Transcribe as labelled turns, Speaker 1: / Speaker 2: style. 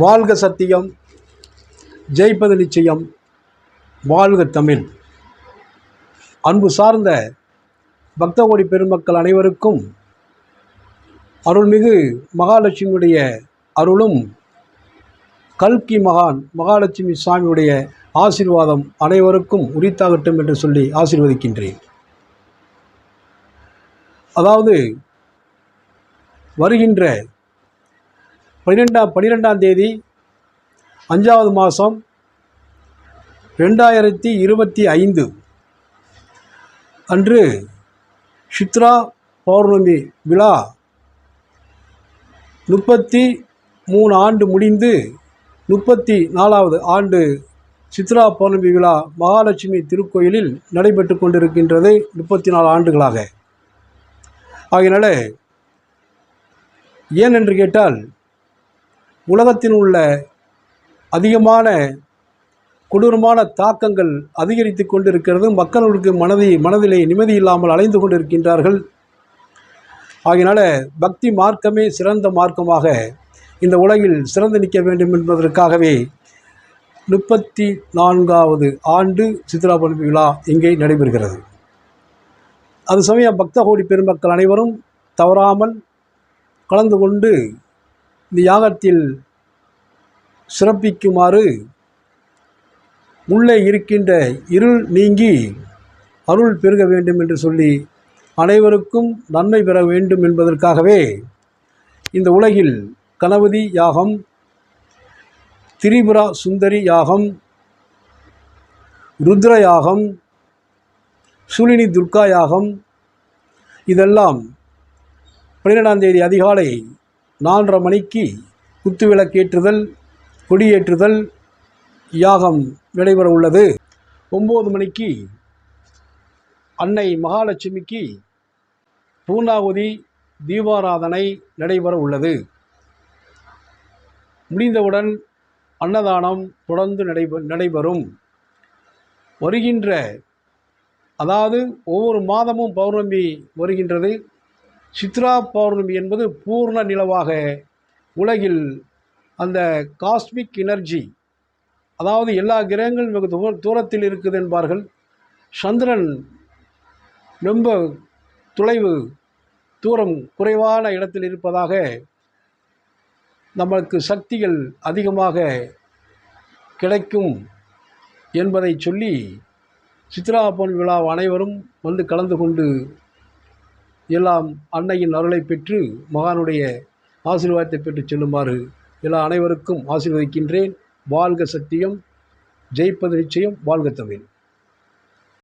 Speaker 1: வாழ்க சத்தியம், ஜெயிப்பது நிச்சயம், வாழ்க தமிழ். அன்பு சார்ந்த பக்தகோடி பெருமக்கள் அனைவருக்கும் அருள்மிகு மகாலட்சுமியுடைய அருளும் கல்கி மகான் மகாலட்சுமி சுவாமியுடைய ஆசீர்வாதம் அனைவருக்கும் உரித்தாகட்டும் என்று சொல்லி ஆசீர்வதிக்கின்றேன். அதாவது வருகின்ற 12ஆம் தேதி 5வது மாதம் 2025 அன்று சித்ரா பௌர்ணமி விழா 33 ஆண்டு முடிந்து 34வது ஆண்டு சித்ரா பௌர்ணமி விழா மகாலட்சுமி திருக்கோயிலில் நடைபெற்று கொண்டிருக்கின்றது 34 ஆண்டுகளாக. ஆகையினால ஏன் என்று கேட்டால், உலகத்தில் உள்ள அதிகமான கொடூரமான தாக்கங்கள் அதிகரித்து கொண்டிருக்கிறது. மக்களுக்கு மனதிலே நிம்மதி இல்லாமல் அலைந்து கொண்டிருக்கின்றார்கள். ஆகையினால பக்தி மார்க்கமே சிறந்த மார்க்கமாக இந்த உலகில் சிறந்து நிற்க வேண்டும் என்பதற்காகவே 34வது ஆண்டு சித்ரா பௌர்ணமி விழா இங்கே நடைபெறுகிறது. அது சமயம் பக்த கோடி பெருமக்கள் அனைவரும் தவறாமல் கலந்து கொண்டு இந்த யாகத்தில் சிறப்பிக்குமாறு, உள்ளே இருக்கின்ற இருள் நீங்கி அருள் பெருக வேண்டும் என்று சொல்லி அனைவருக்கும் நன்மை பெற வேண்டும் என்பதற்காகவே இந்த உலகில் கணபதி யாகம், திரிபுரா சுந்தரி யாகம், ருத்ர யாகம், சூலினி துர்கா யாகம் இதெல்லாம் 12ஆம் தேதி அதிகாலை 4:30 மணிக்கு குத்துவிளக்கேற்றுதல், கொடியேற்றுதல் யாகம் நடைபெற உள்ளது. 9 மணிக்கு அன்னை மகாலட்சுமிக்கு பூர்ணாகுதி தீபாராதனை நடைபெற உள்ளது. முடிந்தவுடன் அன்னதானம் தொடர்ந்து நடைபெறும். வருகின்ற, அதாவது ஒவ்வொரு மாதமும் பௌர்ணமி வருகின்றது. சித்ரா பௌர்ணமி என்பது பூர்ண நிலவாக உலகில் அந்த காஸ்மிக் எனர்ஜி, அதாவது எல்லா கிரகங்களும் வெகு தூரத்தில் இருக்குது என்பார்கள். சந்திரன் ரொம்ப தூரம் குறைவான இடத்தில் இருப்பதாக நமக்கு சக்திகள் அதிகமாக கிடைக்கும் என்பதை சொல்லி சித்ரா பௌர்ணமி விழா அனைவரும் வந்து கலந்து கொண்டு எல்லாம் அன்னையின் அருளை பெற்று மகானுடைய ஆசீர்வாதத்தை பெற்று செல்லுமாறு எல்லா அனைவருக்கும் ஆசீர்வதிக்கின்றேன். வாழ்க சத்தியம், ஜெயிப்பது நிச்சயம், வாழ்க தமிழ்.